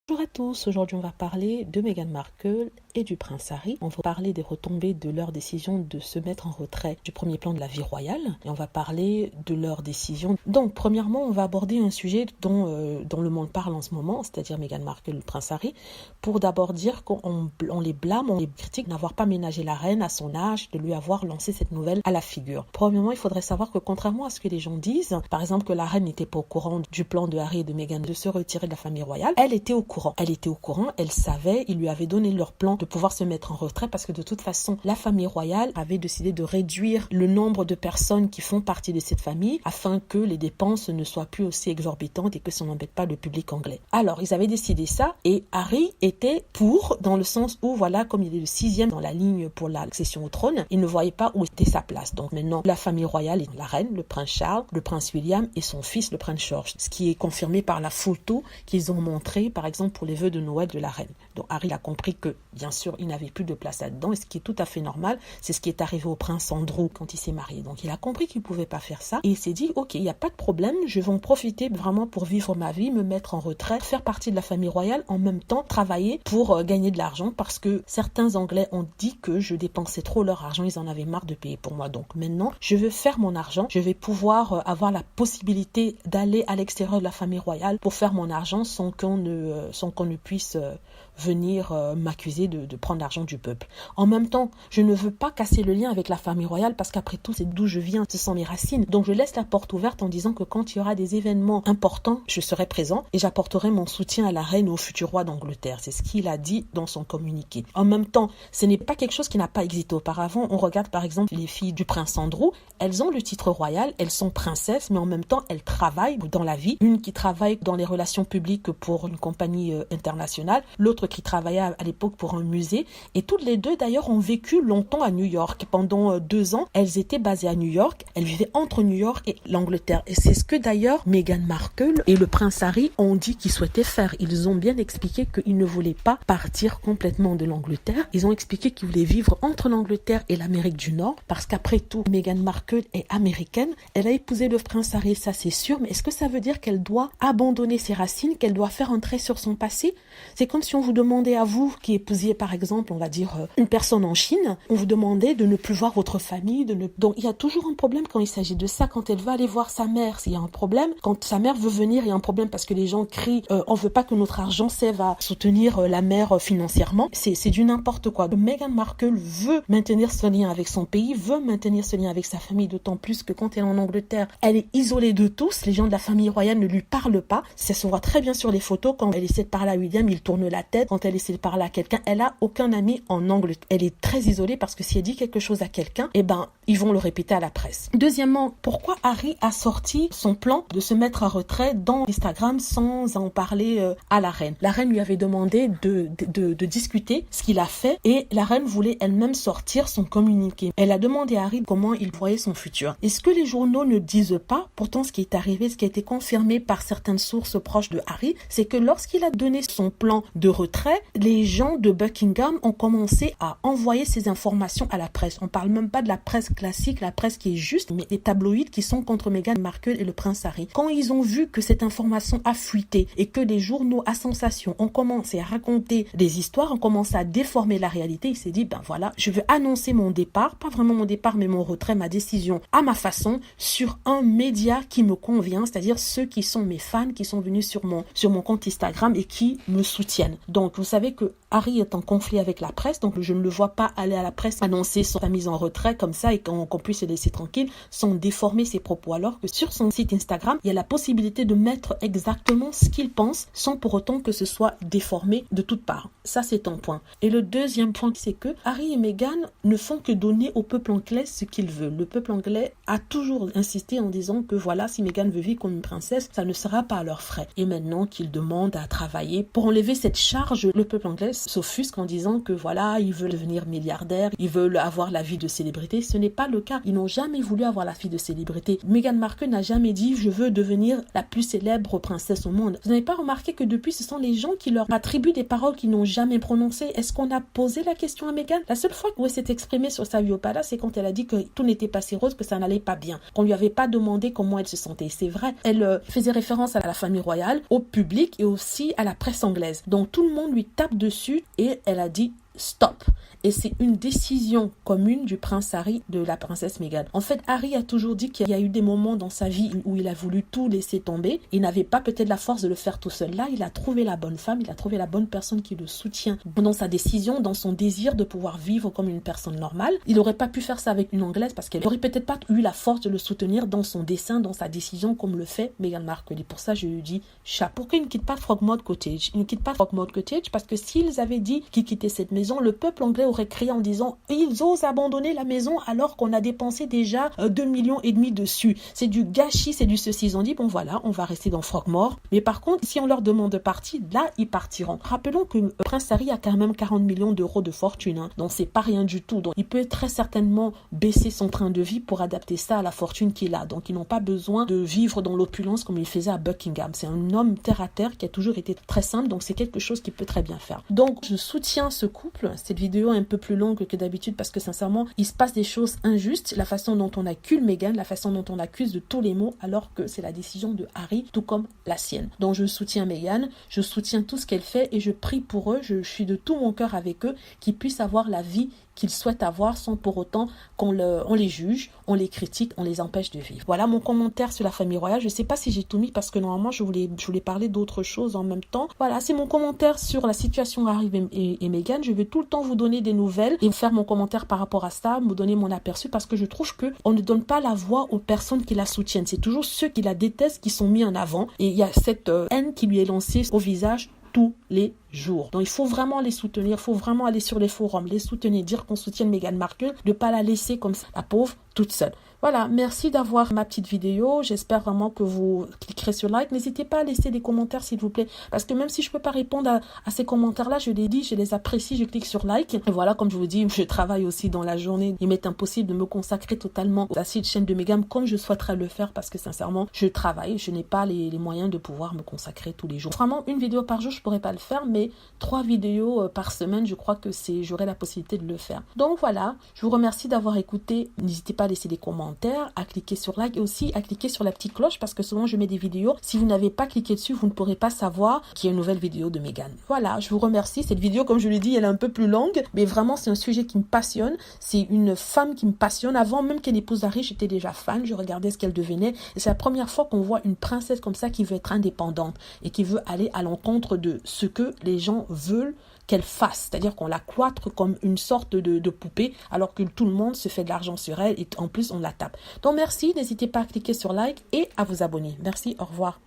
Bonjour à tous, aujourd'hui on va parler de Meghan Markle et du prince Harry. On va parler des retombées de leur décision de se mettre en retrait du premier plan de la vie royale et on va parler de leur décision. Donc premièrement on va aborder un sujet dont le monde parle en ce moment, c'est-à-dire Meghan Markle et le prince Harry, pour d'abord dire qu'on les blâme, on les critique d'avoir pas ménagé la reine à son âge, de lui avoir lancé cette nouvelle à la figure. Premièrement il faudrait savoir que contrairement à ce que les gens disent, par exemple que la reine n'était pas au courant du plan de Harry et de Meghan de se retirer de la famille royale, elle était au courant. Elle était au courant, elle savait, ils lui avaient donné leur plan de pouvoir se mettre en retrait parce que de toute façon, la famille royale avait décidé de réduire le nombre de personnes qui font partie de cette famille afin que les dépenses ne soient plus aussi exorbitantes et que ça n'embête pas le public anglais. Alors, ils avaient décidé ça et Harry était pour, dans le sens où, voilà, comme il est le 6e dans la ligne pour l'accession au trône, il ne voyait pas où était sa place. Donc maintenant, la famille royale est la reine, le prince Charles, le prince William et son fils, le prince George. Ce qui est confirmé par la photo qu'ils ont montrée, par exemple, pour les vœux de Noël de la reine. Donc Harry a compris que, bien sûr, il n'avait plus de place là-dedans, et ce qui est tout à fait normal, c'est ce qui est arrivé au prince Andrew quand il s'est marié. Donc il a compris qu'il ne pouvait pas faire ça, et il s'est dit, ok, il n'y a pas de problème, je vais en profiter vraiment pour vivre ma vie, me mettre en retrait, faire partie de la famille royale, en même temps travailler pour gagner de l'argent, parce que certains Anglais ont dit que je dépensais trop leur argent, ils en avaient marre de payer pour moi. Donc maintenant, je veux faire mon argent, je vais pouvoir avoir la possibilité d'aller à l'extérieur de la famille royale pour faire mon argent sans qu'on ne puisse venir m'accuser de prendre l'argent du peuple. En même temps, je ne veux pas casser le lien avec la famille royale parce qu'après tout, c'est d'où je viens, ce sont mes racines. Donc je laisse la porte ouverte en disant que quand il y aura des événements importants, je serai présent et j'apporterai mon soutien à la reine et au futur roi d'Angleterre. C'est ce qu'il a dit dans son communiqué. En même temps, ce n'est pas quelque chose qui n'a pas existé auparavant. On regarde par exemple les filles du prince Andrew. Elles ont le titre royal, elles sont princesses, mais en même temps, elles travaillent dans la vie. Une qui travaille dans les relations publiques pour une compagnie internationale, l'autre qui travaillait à l'époque pour un musée. Et toutes les deux, d'ailleurs, ont vécu longtemps à New York. Pendant 2 ans, elles étaient basées à New York. Elles vivaient entre New York et l'Angleterre. Et c'est ce que, d'ailleurs, Meghan Markle et le prince Harry ont dit qu'ils souhaitaient faire. Ils ont bien expliqué qu'ils ne voulaient pas partir complètement de l'Angleterre. Ils ont expliqué qu'ils voulaient vivre entre l'Angleterre et l'Amérique du Nord. Parce qu'après tout, Meghan Markle est américaine. Elle a épousé le prince Harry, ça c'est sûr. Mais est-ce que ça veut dire qu'elle doit abandonner ses racines, qu'elle doit faire un trait sur son passé? C'est comme si on vous demandait à vous, qui épousiez par exemple, on va dire, une personne en Chine, on vous demandait de ne plus voir votre famille, Donc il y a toujours un problème quand il s'agit de ça, quand elle va aller voir sa mère, s'il y a un problème, quand sa mère veut venir, il y a un problème parce que les gens crient, on veut pas que notre argent serve à soutenir la mère financièrement, c'est du n'importe quoi. Meghan Markle veut maintenir ce lien avec son pays, veut maintenir ce lien avec sa famille, d'autant plus que quand elle est en Angleterre, elle est isolée de tous, les gens de la famille royale ne lui parlent pas, ça se voit très bien sur les photos, quand elle essaie de parler à William, il tourne la tête, quand elle essaie de parler à quelqu'un, elle a aucun ami en Angleterre. Elle est très isolée parce que si elle dit quelque chose à quelqu'un, ils vont le répéter à la presse. Deuxièmement, pourquoi Harry a sorti son plan de se mettre en retrait dans Instagram sans en parler à la reine? La reine lui avait demandé de discuter ce qu'il a fait et la reine voulait elle-même sortir son communiqué. Elle a demandé à Harry comment il voyait son futur. Et ce que les journaux ne disent pas, pourtant ce qui est arrivé, ce qui a été confirmé par certaines sources proches de Harry, c'est que lorsqu'il a donné son plan de retrait, les gens de Buckingham ont commencé à envoyer ces informations à la presse. On parle même pas de la presse classique, la presse qui est juste, mais des tabloïds qui sont contre Meghan Markle et le prince Harry. Quand ils ont vu que cette information a fuité et que les journaux à sensation ont commencé à raconter des histoires, ont commencé à déformer la réalité, il s'est dit, voilà, je veux annoncer mon départ, pas vraiment mon départ, mais mon retrait, ma décision à ma façon, sur un média qui me convient, c'est-à-dire ceux qui sont mes fans, qui sont venus sur mon compte Instagram et qui me soutiennent. Donc, vous savez que Harry est en conflit avec la presse, donc je ne le vois pas aller à la presse annoncer sa mise en retrait comme ça et qu'on puisse se laisser tranquille sans déformer ses propos. Alors que sur son site Instagram, il y a la possibilité de mettre exactement ce qu'il pense sans pour autant que ce soit déformé de toutes parts. Ça, c'est un point. Et le deuxième point, c'est que Harry et Meghan ne font que donner au peuple anglais ce qu'il veut. Le peuple anglais a toujours insisté en disant que voilà, si Meghan veut vivre comme une princesse, ça ne sera pas à leurs frais. Et maintenant qu'ils demandent à travailler pour enlever cette charge, le peuple anglais s'offusquent en disant que voilà, ils veulent devenir milliardaires, ils veulent avoir la vie de célébrité. Ce n'est pas le cas. Ils n'ont jamais voulu avoir la vie de célébrité. Meghan Markle n'a jamais dit je veux devenir la plus célèbre princesse au monde. Vous n'avez pas remarqué que depuis, ce sont les gens qui leur attribuent des paroles qu'ils n'ont jamais prononcées. Est-ce qu'on a posé la question à Meghan? La seule fois où elle s'est exprimée sur sa vie au palace, c'est quand elle a dit que tout n'était pas si rose, que ça n'allait pas bien, qu'on lui avait pas demandé comment elle se sentait. C'est vrai, elle faisait référence à la famille royale, au public et aussi à la presse anglaise. Donc tout le monde lui tape dessus et elle a dit stop. Et c'est une décision commune du prince Harry de la princesse Meghan. En fait, Harry a toujours dit qu'il y a eu des moments dans sa vie où il a voulu tout laisser tomber. Il n'avait pas peut-être la force de le faire tout seul. Là, il a trouvé la bonne femme, il a trouvé la bonne personne qui le soutient dans sa décision, dans son désir de pouvoir vivre comme une personne normale. Il n'aurait pas pu faire ça avec une Anglaise parce qu'elle n'aurait peut-être pas eu la force de le soutenir dans son dessein, dans sa décision, comme le fait Meghan Markle. Et pour ça, je lui dis chapeau. Pourquoi il ne quitte pas Frogmore Cottage? Il ne quitte pas Frogmore Cottage parce que s'ils avaient dit qu'ils quittaient cette maison, le peuple anglais aurait crié en disant ils osent abandonner la maison alors qu'on a dépensé déjà 2,5 millions dessus. C'est du gâchis, c'est du ceci. Ils ont dit bon voilà, on va rester dans Frogmore. Mais par contre, si on leur demande de partir, là ils partiront. Rappelons que Prince Harry a quand même 40 millions d'euros de fortune, hein. Donc c'est pas rien du tout. Donc il peut très certainement baisser son train de vie pour adapter ça à la fortune qu'il a. Donc ils n'ont pas besoin de vivre dans l'opulence comme il faisait à Buckingham. C'est un homme terre à terre qui a toujours été très simple, donc c'est quelque chose qu'il peut très bien faire. Donc je soutiens ce couple. Cette vidéo est un peu plus longue que d'habitude parce que sincèrement, il se passe des choses injustes. La façon dont on accuse Meghan, la façon dont on accuse de tous les maux, alors que c'est la décision de Harry, tout comme la sienne. Donc je soutiens Meghan, je soutiens tout ce qu'elle fait et je prie pour eux. Je suis de tout mon cœur avec eux, qu'ils puissent avoir la vie qu'ils souhaitent avoir sans pour autant on les juge, on les critique, on les empêche de vivre. Voilà mon commentaire sur la famille royale. Je ne sais pas si j'ai tout mis parce que normalement je voulais parler d'autres choses en même temps. Voilà, c'est mon commentaire sur la situation Harry et Meghan. Je vais tout le temps vous donner des nouvelles et faire mon commentaire par rapport à ça, me donner mon aperçu parce que je trouve que on ne donne pas la voix aux personnes qui la soutiennent. C'est toujours ceux qui la détestent qui sont mis en avant et il y a cette haine qui lui est lancée au visage tous les jours. Donc il faut vraiment les soutenir, il faut vraiment aller sur les forums, les soutenir, dire qu'on soutient Meghan Markle, de ne pas la laisser comme ça, la pauvre, toute seule. Voilà, merci d'avoir ma petite vidéo. J'espère vraiment que vous cliquerez sur like. N'hésitez pas à laisser des commentaires s'il vous plaît. Parce que même si je ne peux pas répondre à ces commentaires-là, je les dis, je les apprécie, je clique sur like. Et voilà, comme je vous dis, je travaille aussi dans la journée. Il m'est impossible de me consacrer totalement à cette chaîne de Meghan comme je souhaiterais le faire parce que sincèrement, je travaille. Je n'ai pas les moyens de pouvoir me consacrer tous les jours. Vraiment, une vidéo par jour, je ne pourrais pas le faire, mais 3 vidéos par semaine, je crois que j'aurai la possibilité de le faire. Donc voilà, je vous remercie d'avoir écouté. N'hésitez pas à laisser des commentaires, à cliquer sur like et aussi à cliquer sur la petite cloche parce que souvent je mets des vidéos. Si vous n'avez pas cliqué dessus, vous ne pourrez pas savoir qu'il y a une nouvelle vidéo de Meghan. Voilà, je vous remercie. Cette vidéo, comme je l'ai dit, elle est un peu plus longue, mais vraiment c'est un sujet qui me passionne. C'est une femme qui me passionne. Avant même qu'elle épouse Harry, j'étais déjà fan. Je regardais ce qu'elle devenait et c'est la première fois qu'on voit une princesse comme ça qui veut être indépendante et qui veut aller à l'encontre de ce que les gens veulent qu'elle fasse, c'est-à-dire qu'on la cloître comme une sorte de poupée alors que tout le monde se fait de l'argent sur elle et en plus on la tape. Donc merci, n'hésitez pas à cliquer sur like et à vous abonner. Merci, au revoir.